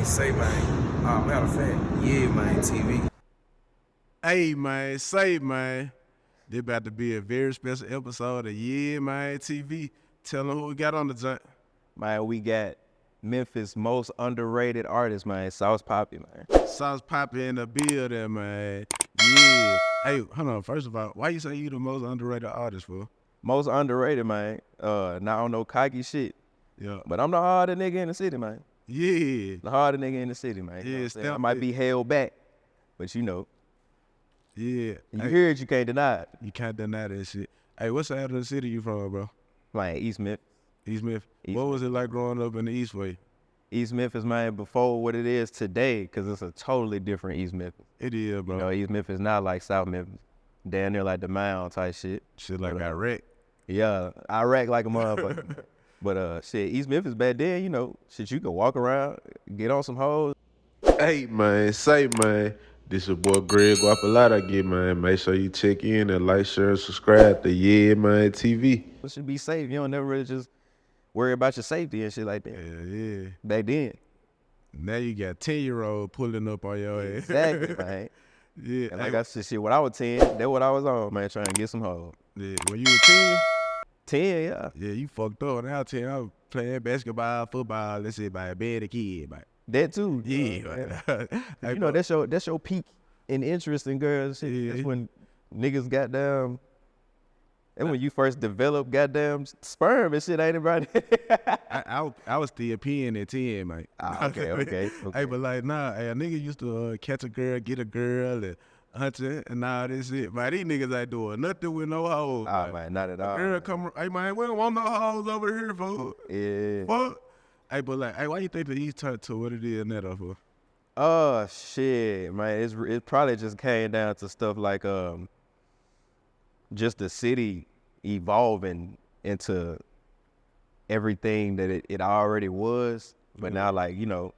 say man. Matter of fact, YeaManeTV. Hey man, say man, this about to be a very special episode of YeaManeTV. Tell them who we got on the joint. Man, we got Memphis' most underrated artist, man, Papi, man. Sauce Papi in the building, man. Yeah. Hey, hold on. First of all, why you say you the most underrated artist, fool? Most underrated, man. Not on no cocky shit. Yeah. But I'm the hardest nigga in the city, man. Yeah. The hardest nigga in the city, man. You know what I'm saying? I might be held back, but you know. Yeah. You hear it, you can't deny it. You can't deny that shit. Hey, what side of the city you from, bro? Like East Memphis. East Memphis. What was it like growing up in the East Way? East Memphis, man, before what it is today, because it's a totally different East Memphis. It is, bro. You know, East Memphis not like South Memphis. Down there like the mound type shit. Shit like Iraq. Yeah, Iraq like a motherfucker. But shit, East Memphis back then, you know, shit, you can walk around, get on some hoes. Hey man, say man, this your boy Greg Guapalata again, man. Make sure you check in and like, share, and subscribe to YeaManeTV. You should be safe. You don't never really just worry about your safety and shit like that. Yeah. Back then. Now you got 10-year-old pulling up on your ass. Exactly, man. Yeah. And like I said, shit, when I was 10, that's what I was on, man, trying to get some hoes. Yeah. When you were 10? 10, yeah. Yeah, you fucked up. Now 10, I was playing basketball, football, let's say by a bed a kid, man. That too. Yeah. You know, that's your peak in interest in girls. Shit. Yeah. That's when niggas goddamn, and when you first develop goddamn sperm and shit, ain't it, right? I was still peeing at 10, man. Okay. Hey, but like, nah, hey, a nigga used to catch a girl, get a girl, and hunt her, and all this shit. Man, these niggas ain't doing nothing with no hoes. Oh, man, not at all. Girl come, hey, man, we don't want no hoes over here, fool. Yeah. Fuck. Hey, but like, hey, why you think the East turned to what it is now, though, fool? Oh, shit, man. It probably just came down to stuff like just the city evolving into everything that it already was. But now, like, you know,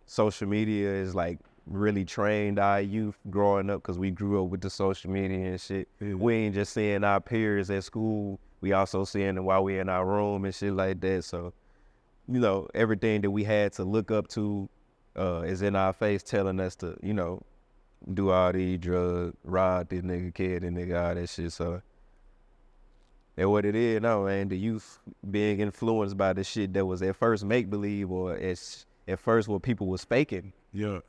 social media is like really trained our youth growing up because we grew up with the social media and shit. Yeah. We ain't just seeing our peers at school. We also seeing them while we in our room and shit like that. So, you know, everything that we had to look up to is in our face telling us to, you know, do all these drugs, rob this nigga, kid, this nigga, all that shit. So that's what it is now, man. The youth being influenced by the shit that was at first make-believe or at first what people was faking. Yeah.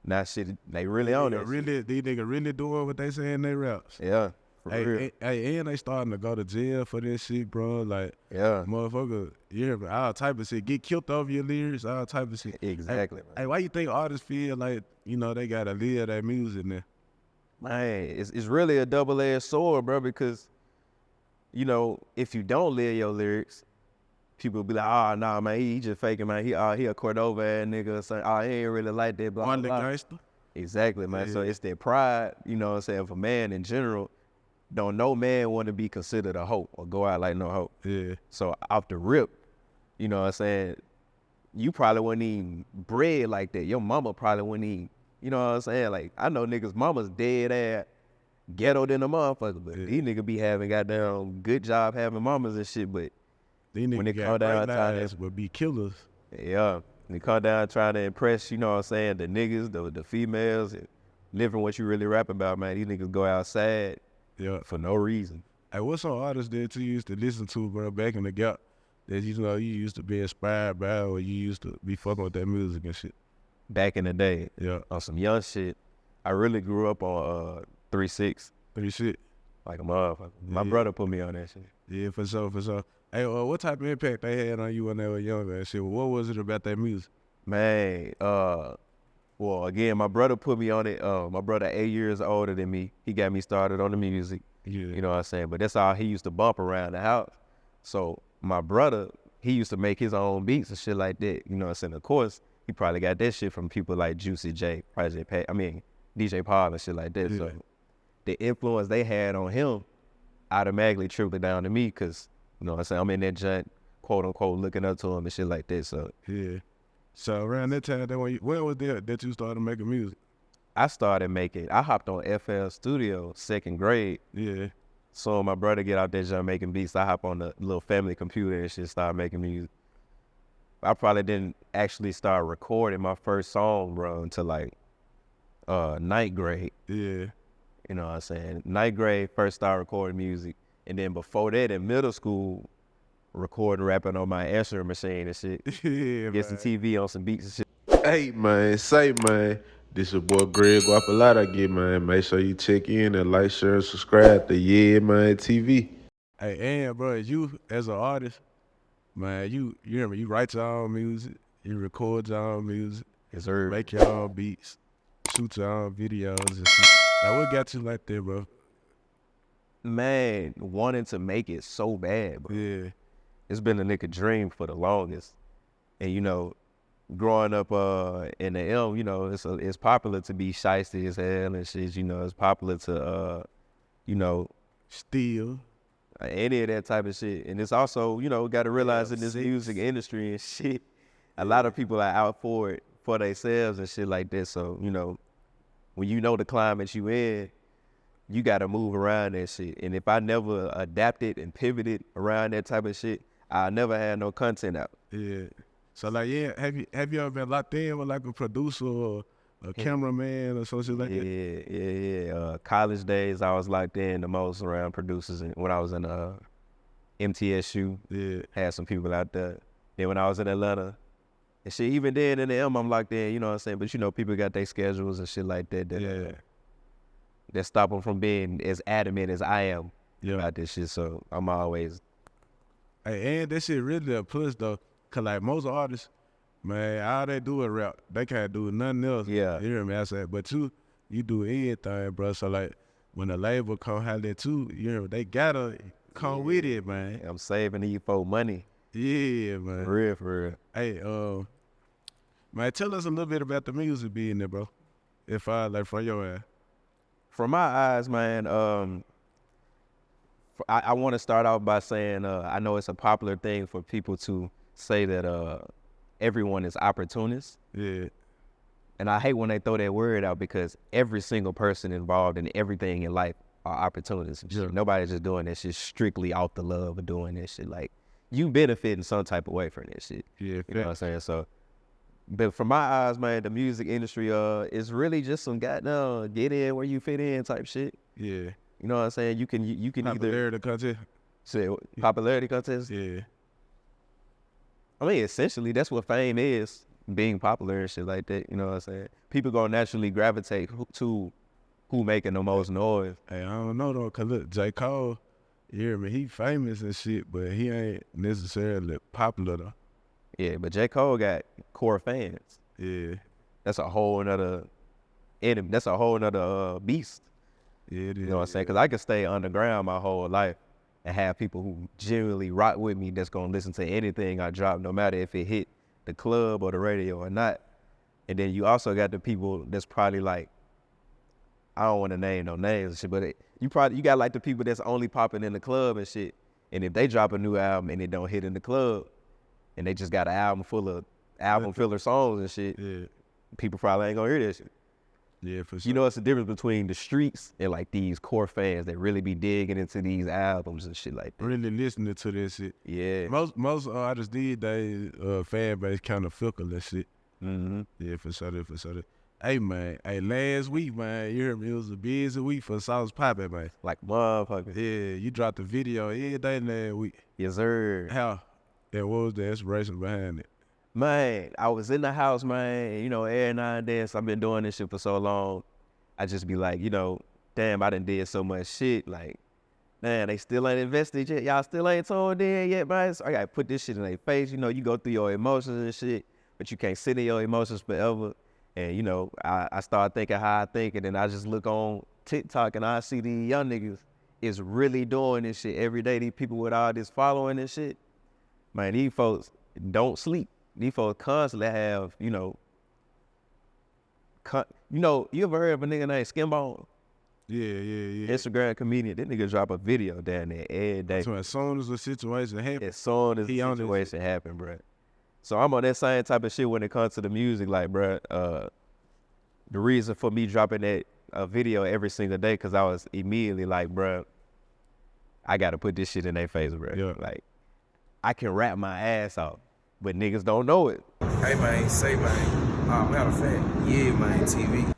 Now shit, they really on it. These niggas really doing what they say in their raps. Yeah, for real. Hey, and they starting to go to jail for this shit, bro. Like, Yeah, motherfucker, you hear me? All type of shit. Get killed over your lyrics, all type of shit. exactly. Hey, why you think artists feel like, you know, they gotta live that music now? Man, it's really a double-edged sword, bro, because, you know, if you don't live your lyrics, people be like, oh, nah, man, he just faking, man. He a Cordova ass nigga or something. Oh, he ain't really like that, blah, On the blah. gangster? Exactly, man. Yeah. So it's that pride, you know what I'm saying, for man in general. Don't no man want to be considered a hoe or go out like no hoe. Yeah. So off the rip, you know what I'm saying, you probably wouldn't even bred like that. Your mama probably wouldn't even, you know what I'm saying? Like, I know niggas' mama's dead ass ghetto than a motherfucker, but these niggas be having goddamn good job having mamas and shit, but These when niggas it come down trying to, would be killers. yeah, when it come down trying to impress, you know what I'm saying, the niggas, the females, and living what you really rap about, man, these niggas go outside Yeah. for no reason. Hey, what's some artists that you used to listen to, bro, back in the gap that you know you used to be inspired by or you used to be fucking with that music and shit? Back in the day, Yeah. on some young shit, I really grew up on 3-6, Pretty shit. like a motherfucker. My Yeah. brother put me on that shit. Yeah, for sure. Hey, what type of impact they had on you when they were younger and shit? What was it about that music? Man, well, again, my brother put me on it. My brother 8 years older than me. He got me started on the music. Yeah. You know what I'm saying? But that's all he used to bump around the house. So my brother, he used to make his own beats and shit like that. You know what I'm saying? Of course, he probably got that shit from people like Juicy J, DJ Paul and shit like that. Yeah. So the influence they had on him automatically trickled down to me because, you know what I'm saying, I'm in that joint, quote unquote, looking up to him and shit like that. So Yeah. So around that time, when was that you started making music? I hopped on FL Studio 2nd grade. Yeah. So my brother get out there joint making beats. I hop on the little family computer and shit, start making music. I probably didn't actually start recording my first song, bro, until like ninth grade. Yeah. You know what I'm saying? Ninth grade, first started recording music. And then before that, in middle school, recording, rapping on my answering machine and shit. Yeah, Get some man. TV on some beats and shit. Hey man, say man, this your boy Greg Guapalata again, man. Make sure you check in and like, share, and subscribe to YeaManeTV. Hey, and bro, you as an artist, man, you remember you write your own music, you record your own music, Yes, sir. make your own beats, shoot your own videos and shit. Like, what got you like that, bro? Man, wanting to make it so bad, bro. Yeah. It's been a nigga dream for the longest. And, you know, growing up in the M, you know, it's popular to be shiesty as hell and shit. You know, it's popular to, you know, Still. any of that type of shit. And it's also, you know, got to realize in this music industry and shit, a lot of people are out for it for themselves and shit like that. So, you know, when you know the climate you in, you got to move around that shit. And if I never adapted and pivoted around that type of shit, I never had no content out. Yeah. So like, yeah, have you ever been locked in with like a producer or a cameraman or something like that? Yeah. College days, I was locked in the most around producers. And when I was in MTSU, Yeah. had some people out there. Then when I was in Atlanta, and shit, even then in the M, I'm locked in, you know what I'm saying? But you know, people got their schedules and shit like that that stop them from being as adamant as I am about this shit. So I'm always. Hey, and that shit really a plus though, cause like most artists, man, all they do is rap. They can't do nothing else. Yeah. You hear me? I said, but you do anything, bro. So like, when the label come holler too, you know, they gotta come with it, man. I'm saving these for money. Yeah, man. For real. Hey, man, tell us a little bit about the music being there, bro. If I like from your ass. From my eyes, man, I want to start off by saying I know it's a popular thing for people to say that everyone is opportunist. Yeah. And I hate when they throw that word out because every single person involved in everything in life are opportunists. Yeah. Nobody's just doing that shit strictly out the love of doing that shit. Like, you benefit in some type of way from that shit. Yeah, You know what I'm saying? So, but from my eyes, man, the music industry is really just some goddamn get in where you fit in type shit. Yeah. You know what I'm saying? You can either Popularity contest. say popularity contest. Yeah. I mean, essentially, that's what fame is, being popular and shit like that. You know what I'm saying? People gonna naturally gravitate to who making the most noise. Hey, I don't know though, cause look, J. Cole, you hear me? He famous and shit, but he ain't necessarily popular though. Yeah, but J. Cole got core fans. Yeah. That's a whole nother enemy. That's a whole nother beast. Yeah, it is. You know what I'm saying? Because I could stay underground my whole life and have people who genuinely rock with me that's going to listen to anything I drop, no matter if it hit the club or the radio or not. And then you also got the people that's probably like, I don't want to name no names and shit, but you got like the people that's only popping in the club and shit. And if they drop a new album and it don't hit in the club, and they just got an album full of album filler songs and shit, Yeah. people probably ain't gonna hear that shit. Yeah, for sure. You know, it's the difference between the streets and like these core fans that really be digging into these albums and shit like that. really listening to this shit. Yeah. Most artists these days, fan base kind of fickle and shit. Mm-hmm. Yeah, for sure. Hey, man. Hey, last week, man, you heard me, it was a busy week for Sauce Papi, man. Like motherfucker. Yeah, you dropped a video every day last week. Yes, sir. How? That what was the inspiration behind it? Man, I was in the house, man, and, you know, every now and then, so I've been doing this shit for so long, I just be like, you know, damn, I done did so much shit, like, man, they still ain't invested yet, y'all still ain't tuned in yet, man, so I gotta put this shit in their face, you know, you go through your emotions and shit, but you can't sit in your emotions forever, and, you know, I start thinking how I think, and then I just look on TikTok, and I see these young niggas is really doing this shit every day, these people with all this following and shit, man, these folks don't sleep. These folks constantly have, you know, you ever heard of a nigga named Skinbone? Yeah. Instagram comedian. That nigga drop a video down there every day. So as soon as the situation happened, As soon as the situation happened, bro. So I'm on that same type of shit when it comes to the music, like, bro. The reason for me dropping that video every single day, because I was immediately like, bro, I got to put this shit in their face, bro. Yeah. Like, I can rap my ass off. but niggas don't know it. Hey man, say man. Matter of fact, YeaManeTV.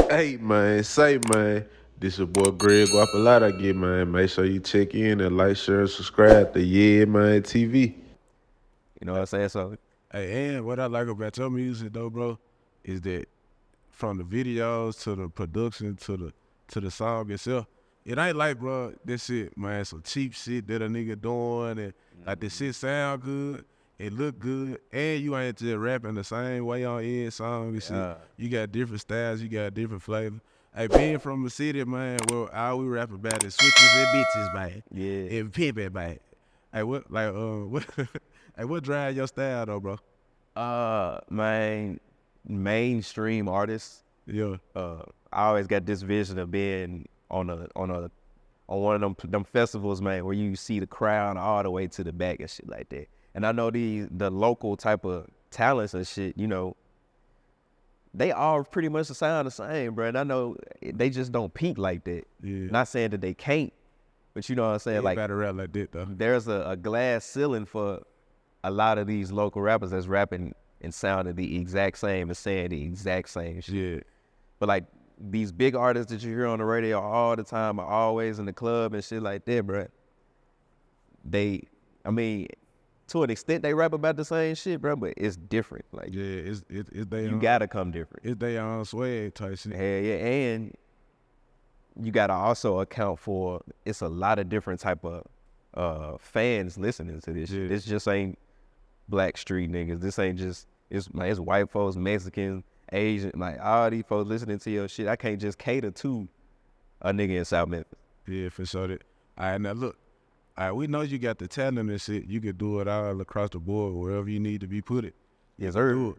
Hey man, say man, this your boy Greg off a lot I get man. Make sure you check in and like, share, and subscribe to YeaManeTV. You know what I'm saying? So Hey, and what I like about your music though, bro, is that from the videos to the production to the song itself, it ain't like, bro, this shit, man, some cheap shit that a nigga doing, and like this shit sound good, it look good, and you ain't just rapping the same way on every song and shit. Yeah. You got different styles, you got different flavors. Hey, being from the city, man, well, all we rap about is switches and bitches, man. yeah, And pimping, man. Hey, what, like, what, hey, what drive your style though, bro? my mainstream artists. Yeah. I always got this vision of being on one of them festivals, man, where you see the crowd all the way to the back and shit like that. And I know the local type of talents and shit, you know, they all pretty much sound the same, bro. And I know they just don't peak like that. Yeah. Not saying that they can't, but you know what I'm saying? Like, Better rap like that though. there's a glass ceiling for a lot of these local rappers that's rapping and sounding the exact same and saying the exact same shit. Yeah. But like these big artists that you hear on the radio all the time are always in the club and shit like that, bro. I mean, to an extent they rap about the same shit, bro, but it's different. Like, Yeah, it's they you gotta come different. it's their own swag type shit. Hell yeah, and you gotta also account for it's a lot of different type of fans listening to this shit. Yeah. This just ain't black street niggas. This ain't just it's white folks, Mexicans, Asian, like all these folks listening to your shit. I can't just cater to a nigga in South Memphis. Yeah, for sure. That. All right, now look. All right, we know you got the talent and shit. You can do it all across the board, wherever you need to be put it. Yes, Do sir. it. All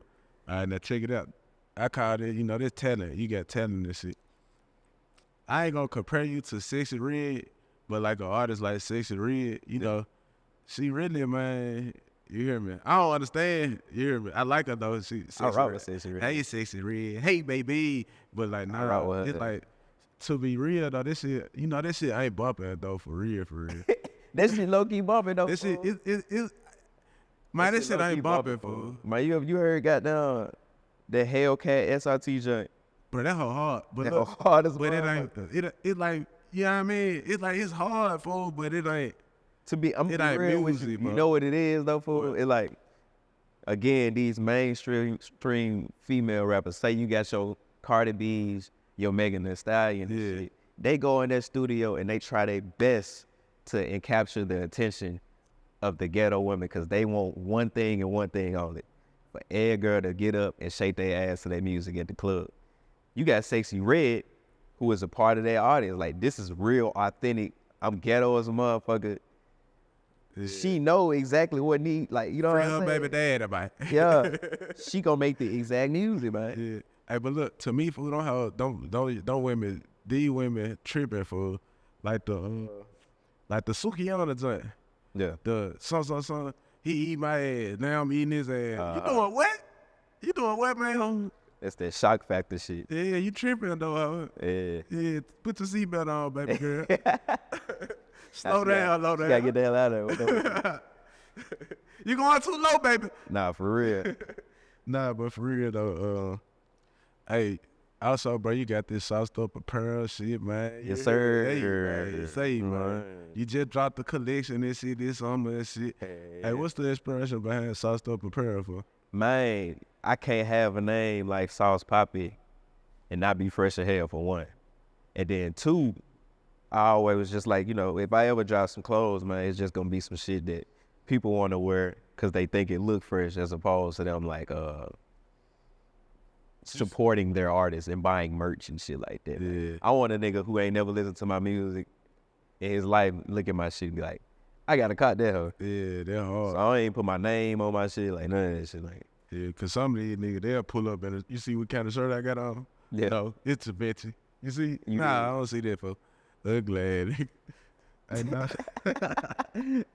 right, now check it out. I call it, you know, this talent. You got talent and shit. I ain't gonna compare you to Sexy Red, but like an artist like Sexy Red, you know, she really, man, you hear me? I don't understand. You hear me? I like her though. She I rock Red. with Sexy Red. Hey, Sexy Red. Hey, baby. But like, rock nah, with her. it's like, to be real though, this shit, you know, this shit ain't bumping though, for real, for real. That shit low key bumping though. This shit, man, this shit low-key ain't bumping, fool. Man, you heard goddamn the Hellcat SRT joint. But that whole hard. But That look, hard as a but it motherfucker. ain't, it like, you know what I mean? It's like, it's hard, fool, but it ain't. To be, I'm It ain't real with music, you. bro. You know what it is though, fool? It like, again, these mainstream female rappers. Say you got your Cardi B's, your Megan Thee Stallion, and Yeah. shit. They go in that studio and they try their best to capture the attention of the ghetto women because they want one thing and one thing only: for every girl to get up and shake their ass to their music at the club. You got Sexy Red, who is a part of their audience. Like, this is real, authentic. I'm ghetto as a motherfucker. Yeah. She know exactly what need, like, you know Free what her I'm saying? baby daddy, man. Yeah, she gonna make the exact music, man. Yeah. Hey, but look, to me, fool, don't women, these women tripping, fool. Like the Sukiyana joint. Yeah. The son, he eat my ass. Now I'm eating his ass. You doing what? You doing what, man? That's that shock factor shit. Yeah, you tripping though. Huh? Yeah. Yeah, put your seatbelt on, baby girl. Slow She down, low down. gotta get the hell out of there. You going too low, baby. Nah, for real. Nah, but for real though, hey, also, bro, you got this sauced up apparel shit, man. Yes, Yeah, sir. Hey, man, say, man. Right. You just dropped the collection and shit this summer and shit. Hey, what's the inspiration behind sauced up apparel for? Man, I can't have a name like Sauce Papi and not be fresh as hell, for one. And then two, I always was just like, you know, if I ever drop some clothes, man, it's just gonna be some shit that people want to wear because they think it look fresh, as opposed to them like supporting their artists and buying merch and shit like that. Yeah. I want a nigga who ain't never listened to my music in his life look at my shit and be like, I gotta caught that hoe. Yeah, they're hard. So I ain't put my name on my shit, like none of that shit. Like, Yeah, cause some of these niggas, they'll pull up and you see what kind of shirt I got on? yeah. No, it's a bitchy. You see? You nah, do. I don't see that for ugly. Hey, nah.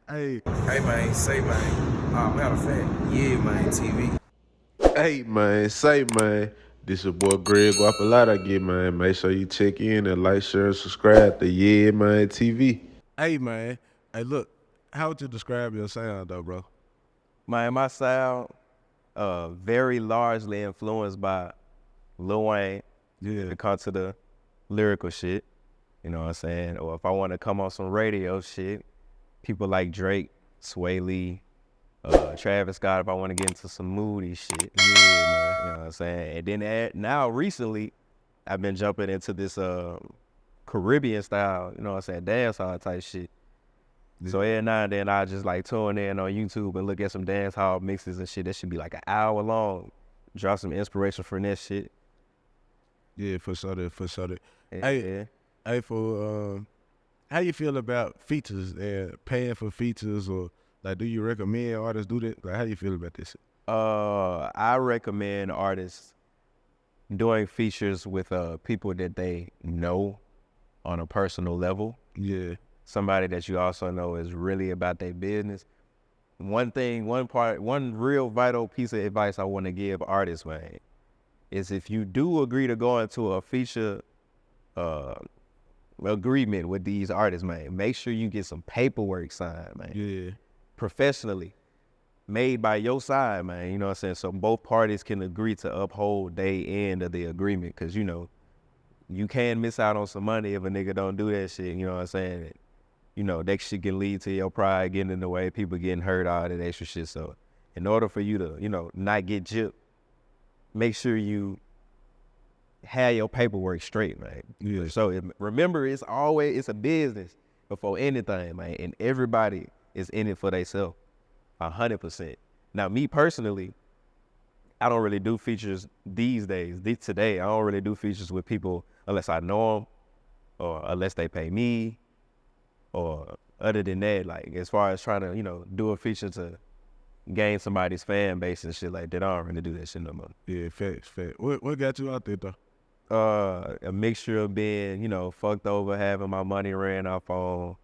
Hey. Hey, man, say, man. Matter of fact, YeaManeTV. Hey man, say man, this your boy Greg off a lot I get man. Make sure you check in and like, share, and subscribe to YeaManeTV. Hey, man. Hey, look, how would you describe your sound, though, bro? My sound, very largely influenced by Lil Wayne. Yeah. When it comes to the lyrical shit, you know what I'm saying? Or if I want to come on some radio shit, people like Drake, Sway Lee, Travis Scott, if I want to get into some moody shit. Yeah, man. You know what I'm saying? And then now recently, I've been jumping into this Caribbean style, you know what I'm saying, dance hall type shit. Yeah. So every now and then I just like tune in on YouTube and look at some dance hall mixes and shit. That should be like an hour long. Drop some inspiration from that shit. Yeah, for sure. For sure. Yeah. Hey, for how you feel about features and paying for features, or like, do you recommend artists do that? Like, how you feel about this? I recommend artists doing features with people that they know on a personal level. Yeah. Somebody that you also know is really about their business. One real vital piece of advice I want to give artists, man, is if you do agree to go into a feature agreement with these artists, man, make sure you get some paperwork signed, man. Yeah. Professionally made by your side, man, you know what I'm saying? So both parties can agree to uphold their end of the agreement, because, you know, you can miss out on some money if a nigga don't do that shit, you know what I'm saying? You know, that shit can lead to your pride getting in the way, people getting hurt, all that extra shit. So in order for you to, you know, not get gypped, make sure you have your paperwork straight, man. Yeah. So remember, it's a business before anything, man, and everybody is in it for themselves, 100%. Now, me personally, I don't really do features these days. Today, I don't really do features with people unless I know them or unless they pay me, or other than that, like, as far as trying to, you know, do a feature to gain somebody's fan base and shit like that, I don't really do that shit no more. Yeah, facts. What got you out there, though? A mixture of being, you know, fucked over, having my money ran off on,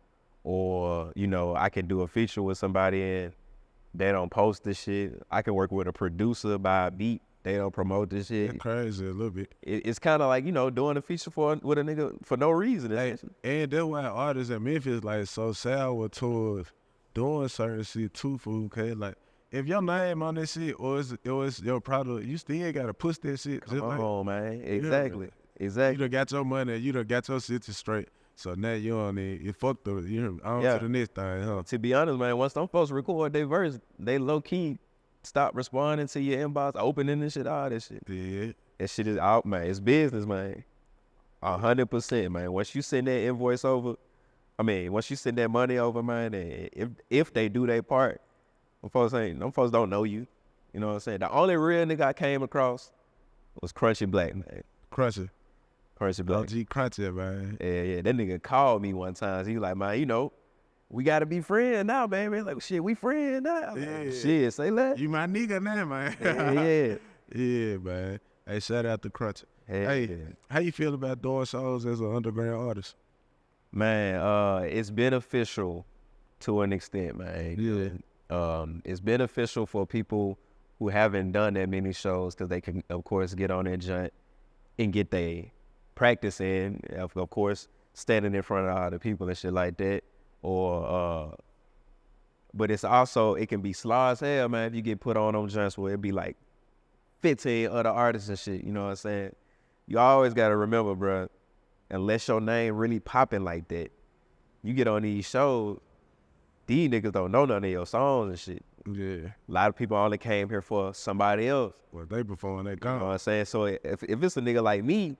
or, you know, I can do a feature with somebody and they don't post this shit. I can work with a producer by a beat. They don't promote this shit. That's crazy a little bit. It's kind of like, you know, doing a feature with a nigga for no reason. Hey, and that's why artists in Memphis like so sour towards doing certain shit too, fool. Okay, like if your name on that shit or it's your product, you still gotta push that shit. Come on, man. Exactly. You Exactly. done got your money, you done got your shit straight. So now you on it, you fucked up. You on Yeah. to the next thing, huh? To be honest, man, once them folks record their verse, they low key stop responding to your inbox, opening this shit, all that shit. Yeah. That shit is out, man. It's business, man. 100%, man. Once you send that invoice over, once you send that money over, man, and if they do their part, them folks don't know you. You know what I'm saying? The only real nigga I came across was Crunchy Black, man. Crunchy. Crunchy Black. OG Crunchy, man. Yeah. That nigga called me one time. He was like, man, you know, we gotta be friends now, baby. Like, shit, we friends now. Yeah. Shit, say that. You my nigga now, man. Yeah. Yeah, man. Hey, shout out to Crunchy. Hey, Hey, how you feel about doing shows as an underground artist? man, it's beneficial to an extent, man. Yeah. It's beneficial for people who haven't done that many shows, because they can, of course, get on that joint and get their practice in. Of course, standing in front of other people and shit like that. Or, but it's also, it can be slaw as hell, man, if you get put on them joints where it be like 15 other artists and shit, you know what I'm saying? You always got to remember, bro, unless your name really popping like that, you get on these shows, these niggas don't know none of your songs and shit. Yeah. A lot of people only came here for somebody else. Well, they perform, they You know what gone. I'm saying? So if it's a nigga like me,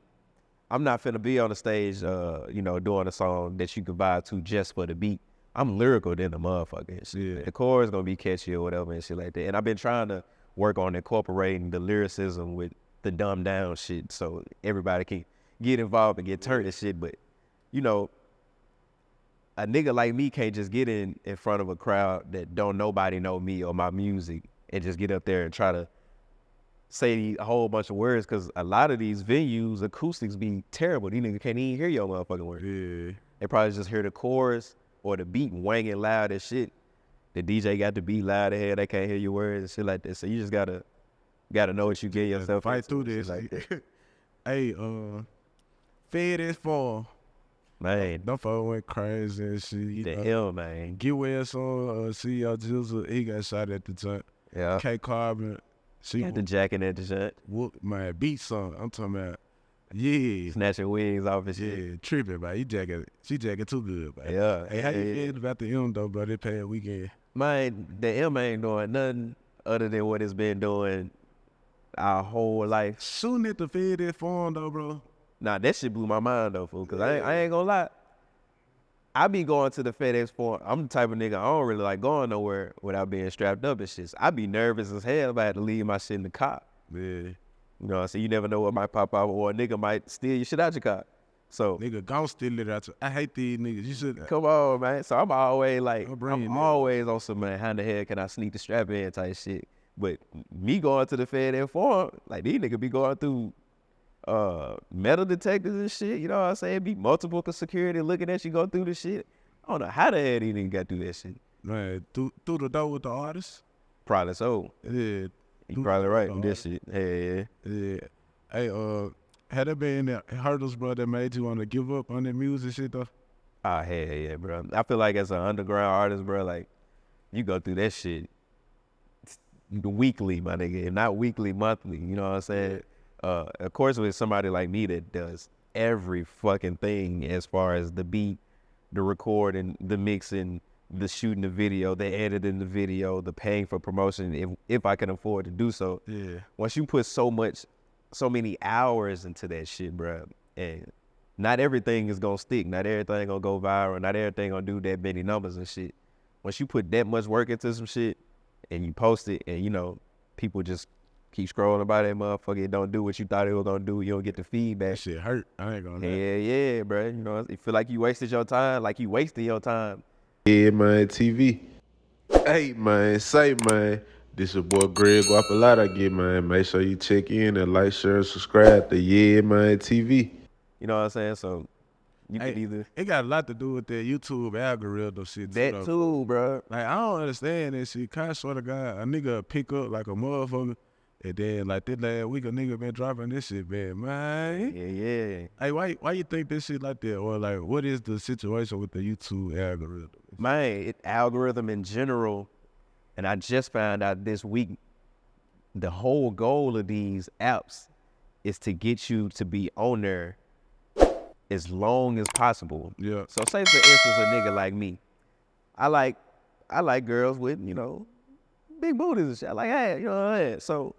I'm not finna be on the stage, you know, doing a song that you can vibe to just for the beat. I'm lyrical than a motherfucker and shit. Yeah. The chorus gonna be catchy or whatever and shit like that. And I've been trying to work on incorporating the lyricism with the dumbed down shit so everybody can get involved and get turned and shit. But, you know, a nigga like me can't just get in front of a crowd that don't nobody know me or my music and just get up there and try to say a whole bunch of words, because a lot of these venues, acoustics be terrible. These niggas can't even hear your motherfucking words. Yeah. They probably just hear the chorus or the beat wanging loud as shit. The DJ got the beat loud ahead, they can't hear your words and shit like that. So you just gotta know what you get yourself Fight into through and shit this. like that. Hey, Fed is for Man, Them folks went crazy and shit. You the know. hell, man. Get well son, CEO Jizzle, he got shot at the time. Yeah. K Carbon, she Got the jacket at the shot. whoop, man, beat song. I'm talking about, yeah, Snatching wings off and shit. yeah, tripping, man. She jacking too good, man. Yeah. Hey, how you Yeah. feel about the M though, bro? This past weekend. Man, the M ain't doing nothing other than what it's been doing our whole life. Shooting at the Fed that form though, bro. Nah, that shit blew my mind though, fool. Cause I ain't gonna lie. I be going to the FedEx Forum. I'm the type of nigga I don't really like going nowhere without being strapped up and shit. I be nervous as hell if I had to leave my shit in the car. Yeah, You know what I'm saying? You never know what might pop out or a nigga might steal your shit out your car. So nigga, gon' steal it out. I hate these niggas. You should. come on, man. So I'm always like, I'll bring I'm it always on some, man, how the hell can I sneak the strap in type shit. But me going to the FedEx Forum, like these niggas be going through metal detectors and shit. You know what I'm saying? Be multiple security looking at you go through the shit. I don't know how the hell these niggas got through that shit. Man, through the door with the artist. Probably so. Yeah, You probably right with this shit. Hell yeah. yeah. Hey, had there been any hurdles, bro, that made you want to give up on that music shit though? Ah, hell yeah, bro. I feel like as an underground artist, bro, like you go through that shit weekly, my nigga. If not weekly, monthly. You know what I'm saying? Of course, with somebody like me that does every fucking thing as far as the beat, the recording, the mixing, the shooting the video, the editing the video, the paying for promotion, if I can afford to do so. Yeah. Once you put so many hours into that shit, bro, and not everything is gonna stick, not everything gonna go viral, not everything gonna do that many numbers and shit. Once you put that much work into some shit and you post it and, you know, people just keep scrolling by that motherfucker, it don't do what you thought it was gonna do, you don't get the feedback. That shit hurt. I ain't gonna lie. Yeah, bro. You know, you feel like you wasted your time, like you wasted your time. YeaManeTV. Hey man, say man, this your boy Greg Guapalata again, man. Make sure you check in and like, share, and subscribe to YeaManeTV. You know what I'm saying? So you Hey, can either it got a lot to do with that YouTube algorithm shit too. that though. too, bro. Like, I don't understand that shit. Kind of sort of guy, a nigga pick up like a motherfucker, and then like this last week, a nigga been dropping this shit, man. Yeah. Hey, why you think this shit like that? Or like, what is the situation with the YouTube algorithm? Man, algorithm in general, and I just found out this week, the whole goal of these apps is to get you to be on there as long as possible. Yeah. So say for instance, a nigga like me, I like girls with, you know, big booties and shit. I like, hey, you know what I'm saying? So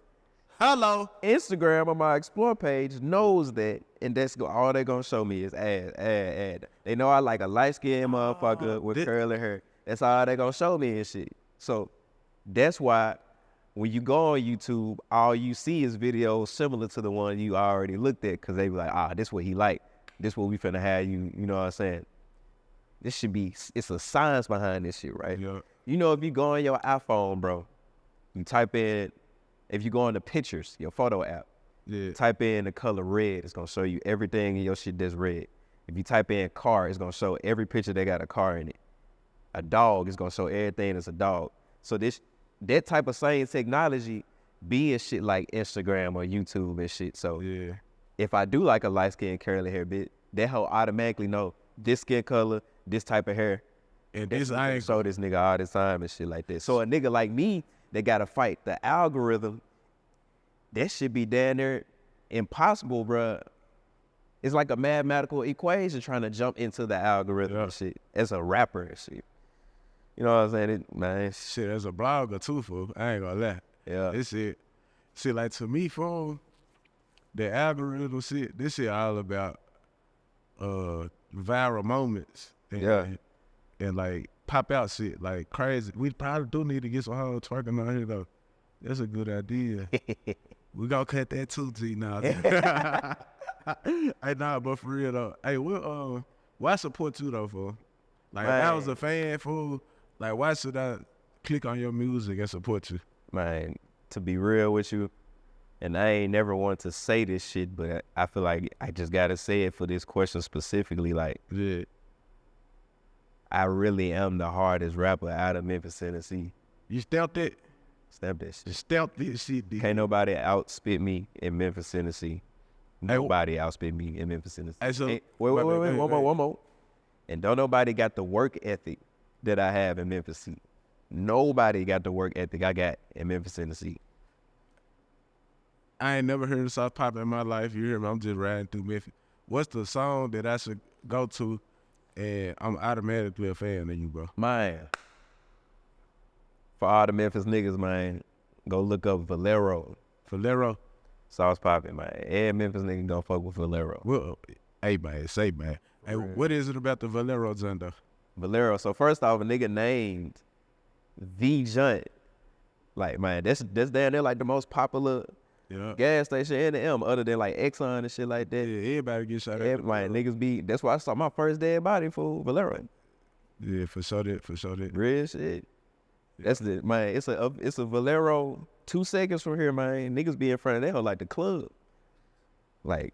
Hello. Instagram on my explore page knows that, and that's all they're gonna show me is ad. They know I like a light-skinned motherfucker with curly hair. That's all they gonna show me and shit. So that's why when you go on YouTube, all you see is videos similar to the one you already looked at, because they be like, this what he like. This what we finna have you know what I'm saying? It's a science behind this shit, right? Yeah. You know, if you go on your iPhone, bro, you type in, if you go on the pictures, your photo app, Yeah. type in the color red, it's gonna show you everything in your shit that's red. If you type in car, it's gonna show every picture that got a car in it. A dog, it's gonna show everything that's a dog. So that type of same technology be in shit like Instagram or YouTube and shit. So Yeah. if I do like a light skin curly hair bit, that hoe automatically know this skin color, this type of hair. And this I ain't show this nigga all the time and shit like that. So a nigga like me, they gotta fight the algorithm. That should be damn near impossible, bruh. It's like a mathematical equation trying to jump into the algorithm and shit. As a rapper and shit. You know what I'm saying? Man, shit as a blogger too, fool. I ain't gonna lie. yeah. This shit, like to me, fool, the algorithm shit, this shit all about viral moments. And like pop out shit, like crazy. We probably do need to get some hoes twerking on here though. That's a good idea. We gonna cut that too, G now. Hey, nah, but for real though. Hey, why support you though, fool? Like, if I was a fan, fool, like, why should I click on your music and support you? Man, to be real with you, and I ain't never want to say this shit, but I feel like I just gotta say it for this question specifically. Like, Yeah. I really am the hardest rapper out of Memphis, Tennessee. You stealth it? Stamp that shit. You stealth this shit, dude. Can't nobody outspit me in Memphis, Tennessee. Nobody outspit me in Memphis, Tennessee. Hey, so, Wait, one more. And don't nobody got the work ethic that I have in Memphis. Nobody got the work ethic I got in Memphis, Tennessee. I ain't never heard of South Papi in my life. You hear me? I'm just riding through Memphis. What's the song that I should go to and I'm automatically a fan of you, bro? Man, for all the Memphis niggas, man, go look up Valero. Valero? Sauce Papi, man. Every Memphis nigga gonna fuck with Valero. Well, hey, man, say, man. Hey, what is it about the Valero joint, though? Valero. So first off, a nigga named the joint. Like, man, that's down there like the most popular gas station in the M, other than like Exxon and shit like that. Yeah, everybody get shot at. Everybody, niggas be. That's why I saw my first dead body for Valero. Yeah, for sure that. Real shit. Yeah. That's the man. It's a Valero 2 seconds from here, man. Niggas be in front of that like the club. Like,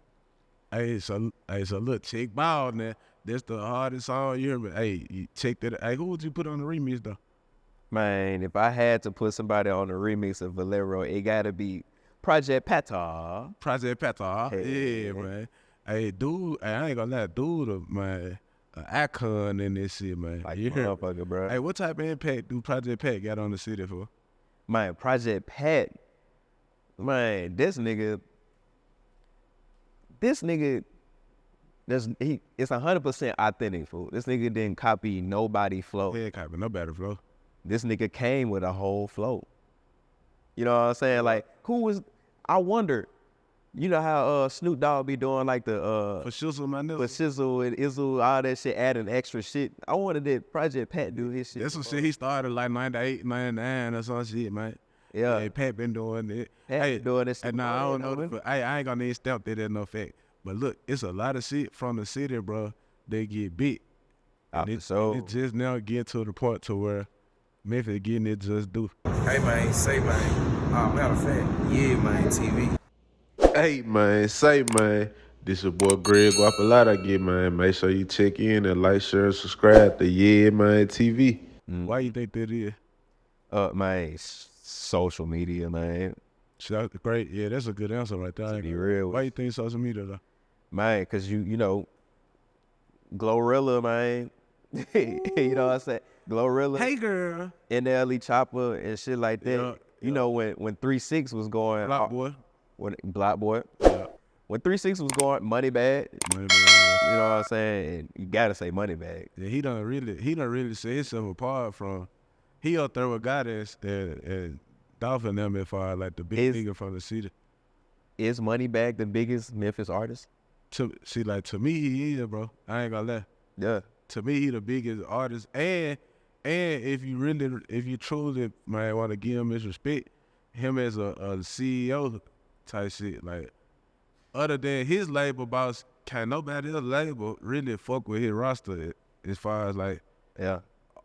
hey, so look, check Ball now. That's the hardest song you hear me. Hey, you check that. Hey, who would you put on the remix though? Man, if I had to put somebody on the remix of Valero, it gotta be Project Pata. Hey. Yeah, man. Hey, dude, I ain't gonna lie, dude, man, an icon in this shit, man. Like, you hear me? motherfucker, bro. Hey, what type of impact do Project Pat got on the city for? Man, Project Pat, man, this nigga, it's 100% authentic, fool. This nigga didn't copy nobody flow. Yeah, copy nobody flow. This nigga came with a whole flow. You know what I'm saying? Like, I wonder, you know how Snoop Dogg be doing like the For Shizzle, my nigga. For Shizzle and Izzle, all that shit, adding extra shit. I wanted that Project Pat do his shit. That's some shit he started like 98, 99 or some shit, man. Yeah. Hey, Pat been doing it. Pat been doing this shit. Nah, I don't know. But I ain't gonna even stamp that as no fact. But look, it's a lot of shit from the city, bro. They get big. And it just now getting to the point to where Memphis getting it just do. Hey, man, say, man. Matter of fact, YeaManeTV. Hey, man, say, man. This your boy Greg Guapalata again, man. Make sure you check in and like, share, and subscribe to YeaManeTV. Why you think that is? Man, social media, man. Great. Yeah, that's a good answer right there. To be real. Why you think social media, though? Man, because you know, Glorilla, man. You know what I'm saying? Glorilla. Hey, girl. NLE Chopper and shit like that. Yeah, you know, when 3-6 was going. Block Boy. Block Boy. Yeah. When 3-6 was going, Money Bag. Money Bag, yeah. You know what I'm saying? And you gotta say Money Bag. Yeah, he done really set himself apart from. He up there with Goddess and Dolphin them as far like the big nigga from the city. Is Money Bag the biggest Memphis artist? To me he is, bro. I ain't gonna lie. Yeah. To me he the biggest artist, and if you truly man want to give him his respect, him as a CEO type shit, like other than his label boss, can't nobody else label really fuck with his roster as far as like an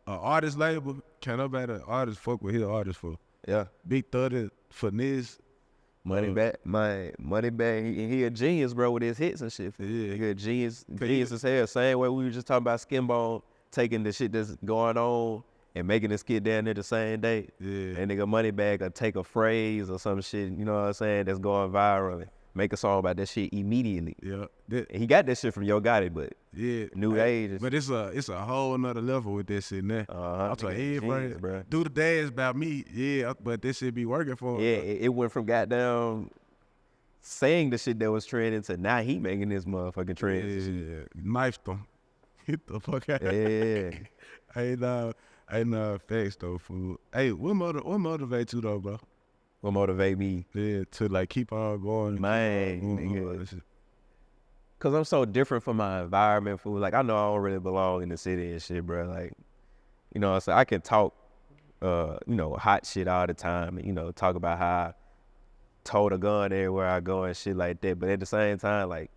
artist label, can't nobody artist fuck with his artist for. Yeah. Big 30 Finesse. Money Bag, Money Bag, he a genius, bro, with his hits and shit. Yeah. He a genius as hell. Same way we were just talking about Skinbone taking the shit that's going on and making this kid down there the same day. Yeah. And nigga Money Bag will take a phrase or some shit, you know what I'm saying, that's going viral and make a song about that shit immediately. Yeah. And he got that shit from Yo Gotti, but new age. But it's a whole nother level with that shit now. I'm talking everybody, do the dance about me, but this shit be working for him. Yeah, it went from goddamn saying the shit that was trending to now he making this motherfucking trend. Yeah, knifed them. Get the fuck out. Yeah. Ain't no facts though, fool. Hey, what motivates you though, bro? What motivate me? Yeah, to like keep on going. Man, nigga. Cause I'm so different from my environment, fool. Like I know I don't really belong in the city and shit, bro. Like, you know what I'm saying? I can talk, hot shit all the time and, talk about how I tote a gun everywhere I go and shit like that. But at the same time, like,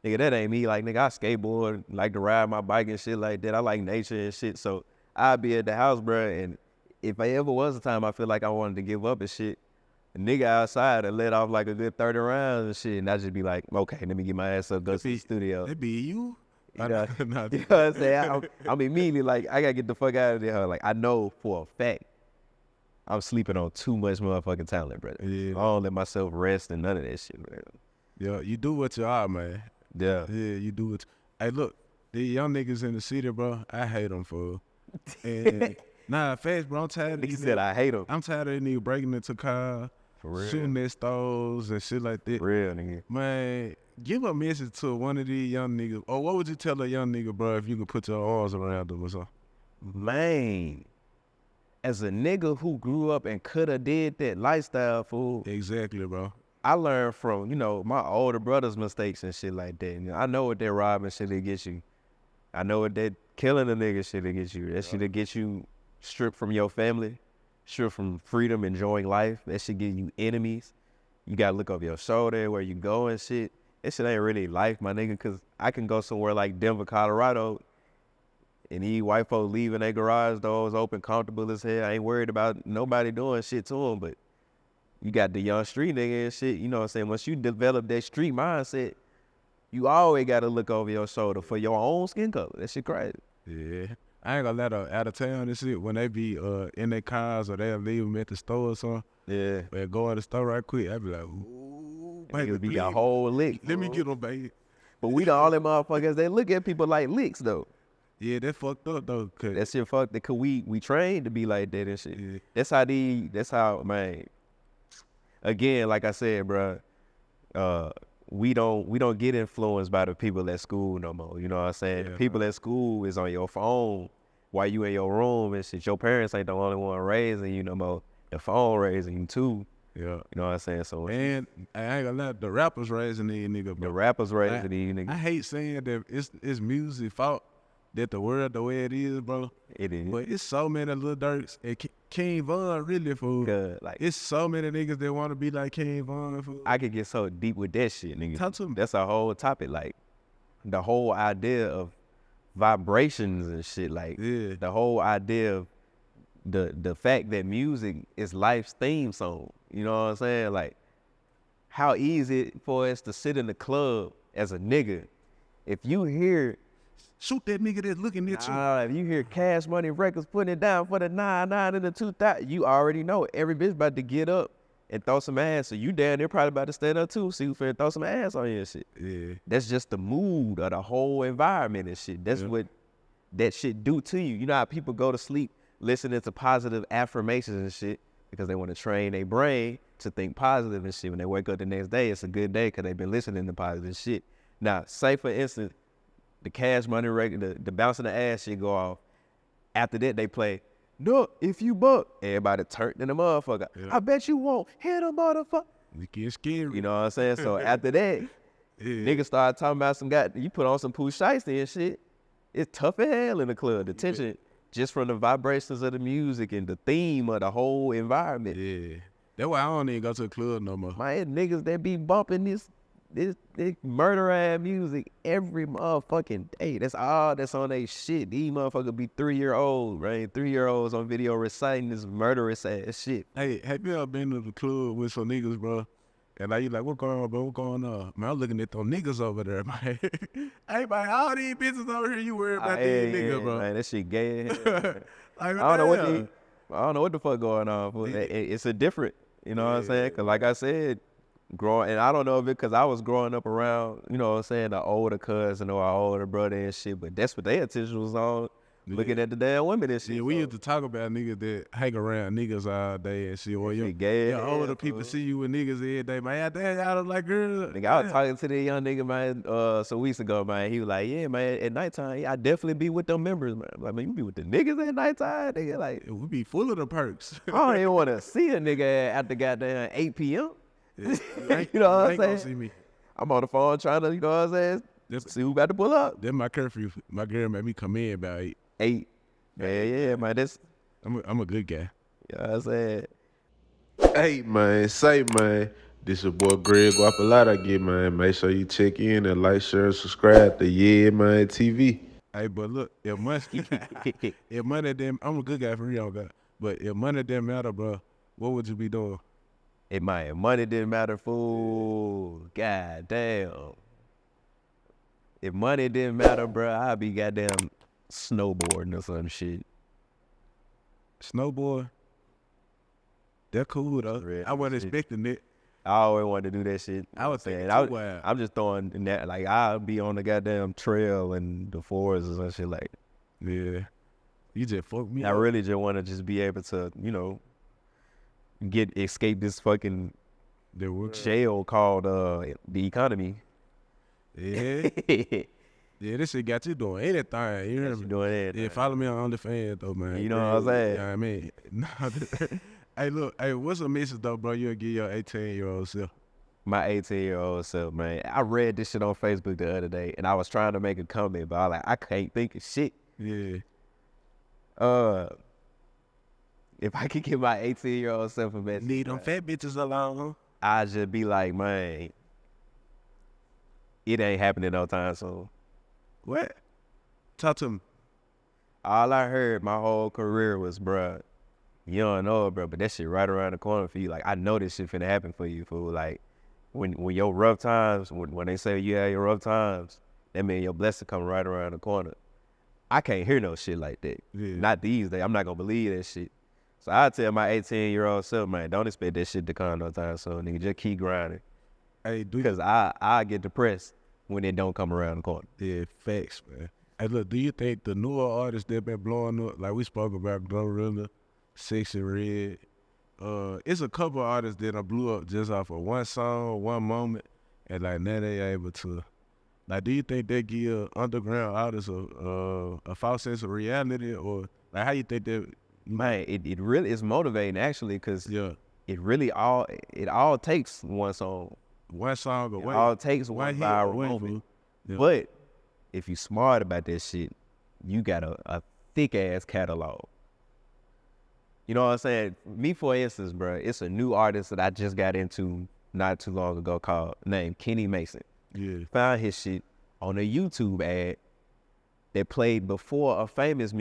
nigga, that ain't me. Like, nigga, I skateboard, like to ride my bike and shit like that. I like nature and shit. So I'll be at the house, bro, and if I ever was a time I feel like I wanted to give up and shit, a nigga outside and let off like a good 30 rounds and shit, and I just be like, okay, let me get my ass up, go to the studio. That be you? You know what I'm saying? I'm immediately like, I gotta get the fuck out of there. Like, I know for a fact I'm sleeping on too much motherfucking talent, brother. Yeah. I don't let myself rest and none of that shit, man. Yeah, you do what you are, man. Yeah. Yeah, you do it. Hey, look, These young niggas in the city, bro, I hate them, fool. And nah, fast, bro, I'm tired of He these said, niggas. I hate him. I'm tired of these niggas breaking into cars, For real. shooting their stores and shit like that. For real, nigga. Man, give a message to one of these young niggas. Or what would you tell a young nigga, bro, if you could put your arms around them or something? Man, as a nigga who grew up and coulda did that lifestyle, fool, Exactly, bro. I learned from, you know, my older brother's mistakes and shit like that. You know, I know what that robbing shit that gets you. I know what that killing a nigga shit that gets you. That shit that gets you stripped from your family, stripped from freedom, enjoying life. That shit give you enemies. You gotta look over your shoulder where you go and shit. That shit ain't really life, my nigga, cause I can go somewhere like Denver, Colorado, and these white folks leaving their garage doors open, comfortable as hell. I ain't worried about nobody doing shit to them, but you got the young street nigga and shit, you know what I'm saying? Once you develop that street mindset, you always got to look over your shoulder for your own skin color. That shit crazy. Yeah. I ain't gonna let her out of town and shit when they be in their cars or they'll leave them at the store or something. Yeah. Or go in the store right quick. I be like, ooh, baby, It'll be a please, whole lick. let me get them, baby. But we the only motherfuckers that look at people like licks, though. Yeah, that fucked up, though. Cause That shit fucked. Cause we trained to be like that and shit. Yeah. That's how, man. Again, like I said, bro, we don't get influenced by the people at school no more. You know what I'm saying? Yeah, The people at school is on your phone while you in your room and shit. Your parents ain't the only one raising you no more. The phone raising you too. yeah. You know what I'm saying? So And I ain't gonna lie, the rappers raising these niggas, bro. the rappers raising I- these niggas. I hate saying that it's music fault that the world the way it is, bro. It is. But it's so many Lil Durks and King Von really, fool. Cause, like, It's so many niggas that want to be like King Von, fool. I could get so deep with that shit, nigga. Talk to me. That's a whole topic. Like, the whole idea of vibrations and shit. Like, Yeah. the whole idea of the fact that music is life's theme song. You know what I'm saying? Like, how easy it for us to sit in the club as a nigga. If you hear, Shoot that nigga that's looking at you. if you hear Cash Money Records putting it down for the 9-9 and the 2000, you already know every bitch about to get up and throw some ass. So you down there probably about to stand up too, see who finna throw some ass on you and shit. Yeah. That's just the mood of the whole environment and shit. That's what that shit do to you. You know how people go to sleep listening to positive affirmations and shit because they want to train their brain to think positive and shit. When they wake up the next day, it's a good day because they've been listening to positive shit. Now, say for instance, the Cash Money record, the bouncing the ass shit go off. After that, they play, no, if you buck. Everybody turned in the motherfucker. Yeah. I bet you won't hit a motherfucker. It get scary. You know what I'm saying? So after that, Yeah. niggas start talking about some guy, you put on some Pooh Shiesty and shit. It's tough as hell in the club. The tension, just from the vibrations of the music and the theme of the whole environment. Yeah. That's why I don't even go to the club no more. Man, niggas that be bumping this murder ass music every motherfucking day. That's all that's on they shit. These motherfuckers be 3-year-olds, right? 3-year-olds on video reciting this murderous ass shit. Hey, have you ever been to the club with some niggas, bro? And like you like, what going on, bro? What going on? Man, I'm looking at them niggas over there, man. Hey, man, all these bitches over here, you worry about these niggas, bro. Man, that shit gay as hell. Like, I don't damn. know what the fuck going on. Fool. It's a different, you know what I'm saying? Cause like I said, growing, and I don't know if it cause I was growing up around, you know what I'm saying, the older cousin or our older brother and shit, but that's what their attention was on, looking at the damn women and shit. Yeah, we used to talk about niggas that hang around niggas all day and shit. Or your gay as older hell, people fool. see you with niggas every day, man. Damn, y'all look like girls. Nigga, I was talking to the young nigga, man, some weeks ago, man. He was like, yeah, man, at nighttime, I definitely be with them members, man. I'm like, man, you be with the niggas at nighttime? Nigga, like, We be full of the perks. I don't even want to see a nigga after goddamn 8 p.m. Yeah, You know what I'm ain't gonna saying? see me. I'm on the phone trying to, you know what I'm saying, That's, see who about to pull up. that's my curfew. My girl made me come in about 8. 8. Yeah, man, that's, I'm a good guy. you know what I'm saying? Hey man, say man, this your boy Greg Guap a lot I get man. Make sure you check in and like, share, and subscribe to YeaManeTV. Hey, but look, if money didn't, I'm a good guy for real, God. But if money didn't matter, bro, what would you be doing? It might, money didn't matter, fool. God damn. If money didn't matter, bro, I'd be goddamn snowboarding or some shit. Snowboard. That cool though. Real I wasn't shit. expecting it. I always wanted to do that shit. I was saying, thinking too wild. I'm just throwing in that, like, I'll be on the goddamn trail and the forest or some shit like. Yeah. You just fucked me I up. really just want to just be able to, you know, escape this fucking There was. jail called the economy. Yeah. Yeah, this shit got you doing anything. You hear me? Doing that. Yeah, follow me on OnlyFans though, man. You know what I'm saying? Yeah, I mean, hey, look, hey, what's a message though, bro? You'll give your 18-year-old self. My 18-year-old self, man. I read this shit on Facebook the other day, and I was trying to make a comment, but I was like, I can't think of shit. Yeah. If I could give my 18-year-old self a message, Leave them fat bitches alone. I'd just be like, man, it ain't happening no time soon. What? Talk to me. All I heard my whole career was, bruh, you don't know it, bro, but that shit right around the corner for you. Like, I know this shit finna happen for you, fool. Like, when your rough times, when they say you have your rough times, that mean your blessing come right around the corner. I can't hear no shit like that. Yeah. Not these days. I'm not gonna believe that shit. So I tell my 18-year-old self, man, don't expect that shit to come no time soon, nigga. Just keep grinding. Hey, do Because I get depressed when it don't come around the corner. Yeah, facts, man. Hey, look, do you think the newer artists that been blowing up, like we spoke about Glorilla, Sexy Red, it's a couple artists that done blew up just off of one song, one moment, and like now they able to, like, do you think they give underground artists a false sense of reality, or like how you think that? Man, it really is motivating actually, because Yeah, it all takes one song. one song It away, all takes one hit viral away, moment. fool. Yeah. But if you smart about that shit, you got a thick ass catalog. You know what I'm saying? Me, for instance, bro, it's a new artist that I just got into not too long ago named Kenny Mason. Yeah, Found his shit on a YouTube ad that played before a famous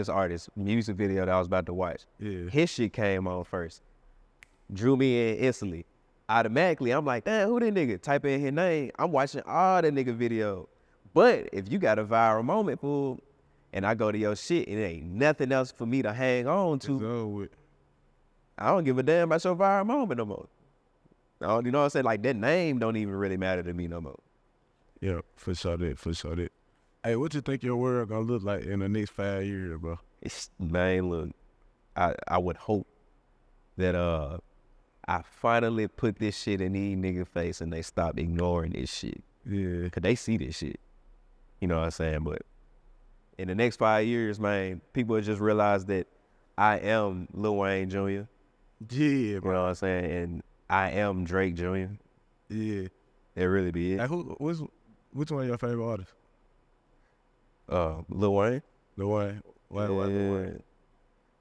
artist music video that I was about to watch. yeah. His shit came on first. Drew me in instantly. Automatically, I'm like, damn, who that nigga? Type in his name. I'm watching all the nigga video. But if you got a viral moment, fool, and I go to your shit and it ain't nothing else for me to hang on It's to, over with. I don't give a damn about your viral moment no more. You know what I'm saying? Like, that name don't even really matter to me no more. Yeah, for sure that. Hey, what you think your world gonna look like in the next 5 years, bro? Man, look, I would hope that I finally put this shit in these niggas' face and they stop ignoring this shit. Yeah, Cause they see this shit. You know what I'm saying? But in the next 5 years, man, people will just realize that I am Lil Wayne Jr. yeah, You bro. know what I'm saying? And I am Drake Jr. Yeah. That really be it. Like, which one of your favorite artists? Lil Wayne. The one. Why Lil Wayne?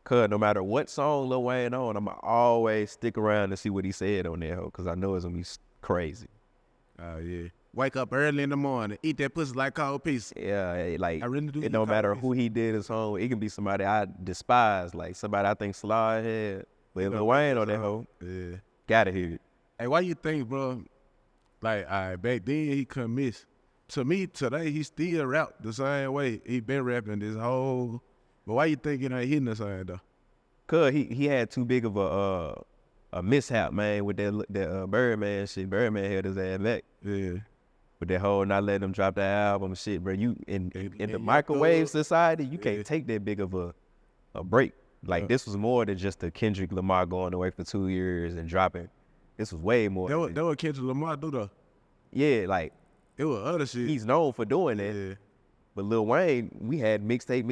Cause no matter what song Lil Wayne on, I'ma always stick around to see what he said on that hoe, cause I know it's gonna be crazy. Oh yeah. Wake up early in the morning, eat that pussy like cold pizza. Yeah, like, I really do. it don't matter who he did a song with. It can be somebody I despise, like somebody I think Sly had. But Lil Wayne on that hoe, Yeah. gotta hear it. Hey, why you think, bro? Like, back then he couldn't miss. To me, today he still rap the same way. He been rapping this whole. But why you think it ain't hitting the same though? Cause he had too big of a mishap, man, with that Birdman shit. Birdman held his ass back Yeah. with that whole not letting him drop the album shit, bro. You in the you microwave thug. society, you Yeah. can't take that big of a break. Like, this was more than just a Kendrick Lamar going away for 2 years and dropping. This was way more. That what Kendrick Lamar do though. Yeah, like, It was other shit. he's known for doing that. Yeah. But Lil Wayne, we had mixtape.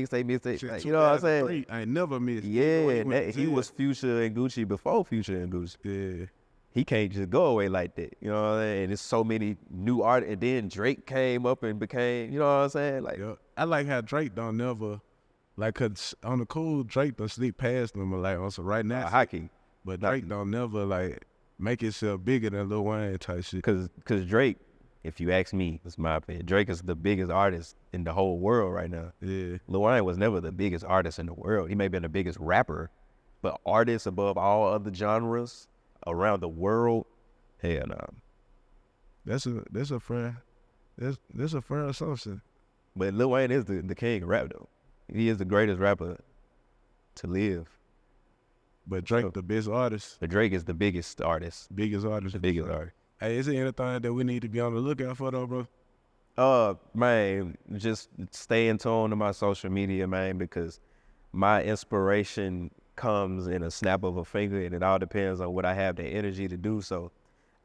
Shit, Like, you know what I'm saying? 2003, I ain't never missed. Yeah, He and went to he jail. was Future and Gucci before Future and Gucci. Yeah. He can't just go away like that. You know what I'm saying? And there's so many new art. And then Drake came up and became, you know what I'm saying? Like, Yeah. I like how Drake don't never, like, cause on the cool, Drake don't sleep past them, like, on some right now. hockey. But Drake don't never, like, make himself bigger than Lil Wayne type shit. Cause Drake, if you ask me, that's my opinion, Drake is the biggest artist in the whole world right now. Yeah. Lil Wayne was never the biggest artist in the world. He may have been the biggest rapper, but artist above all other genres around the world, hell no. That's a fair assumption. But Lil Wayne is the king of rap though. He is the greatest rapper to live. But Drake the best artist, But Drake is the biggest artist. biggest artist. The biggest artist. Hey, is there anything that we need to be on the lookout for though, bro? Man, just stay in tune to my social media, man, because my inspiration comes in a snap of a finger, and it all depends on what I have the energy to do. So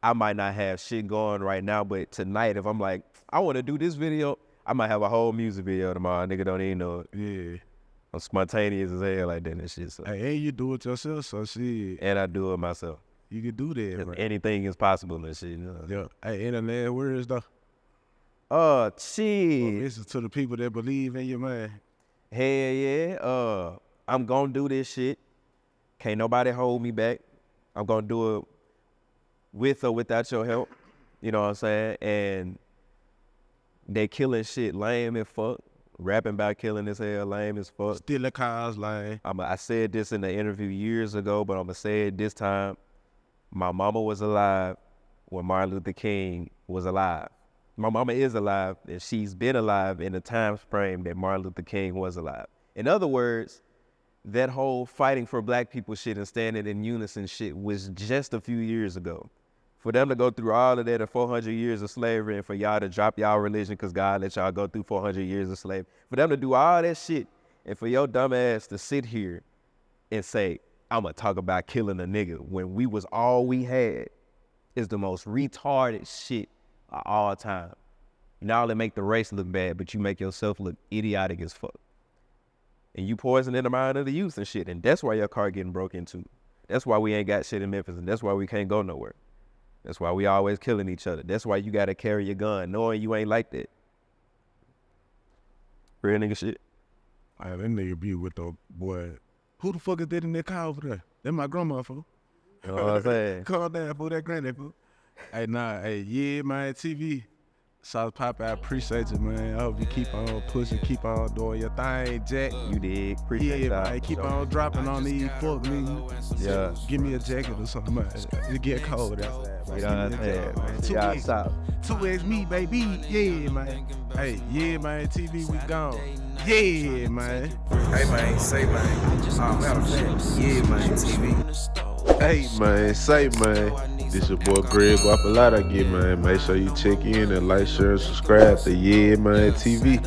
I might not have shit going right now, but tonight, if I'm like, I want to do this video, I might have a whole music video tomorrow. Nigga don't even know it. Yeah. I'm spontaneous as hell like that and shit. So. Hey, and you do it yourself, so shit, And I do it myself. you can do that, 'Cause bro. anything is possible and shit. You know? Yeah. Hey, any last words though? Shit. This is to the people that believe in you, man. Hell yeah. I'm gonna do this shit. Can't nobody hold me back. I'm gonna do it with or without your help. You know what I'm saying? And they killing shit lame as fuck. Rapping about killing as hell, lame as fuck. Stealing cars, lane. I said this in the interview years ago, but I'm gonna say it this time. My mama was alive when Martin Luther King was alive. My mama is alive, and she's been alive in the time frame that Martin Luther King was alive. In other words, that whole fighting for black people shit and standing in unison shit was just a few years ago. For them to go through all of that and 400 years of slavery, and for y'all to drop y'all religion because God let y'all go through 400 years of slavery, for them to do all that shit, and for your dumb ass to sit here and say, I'm gonna talk about killing a nigga when we was all we had, is the most retarded shit of all time. Not only make the race look bad, but you make yourself look idiotic as fuck. And you poisoning the mind of the youth and shit, and that's why your car getting broke into. That's why we ain't got shit in Memphis, and that's why we can't go nowhere. That's why we always killing each other. That's why you gotta carry your gun, knowing you ain't like that. Real nigga shit. Hey, that nigga be with the boy. Who the fuck is that in that car over there? That my grandma, fool. You know what I'm saying? Calm down, fool. That granny, fool. Hey, nah, hey, YeaManeTV. South Papi, I appreciate you, man. I hope you keep on pushing, keep on doing your thing, Jack. You dig? Appreciate Yeah, that. man, keep on dropping on these fuck niggas. Yeah. Give me a jacket or something, man. It get cold outside, man. You know what I'm saying? Yeah, stop. 2X me, baby. Yeah, man. Hey, YeaManeTV, we gone. Yeah, man. Hey man, say man. Matter of fact, YeaManeTV. Hey man, say man, this your boy Greg off a lot I get man. Make sure you check in and like, share, and subscribe to YeaManeTV.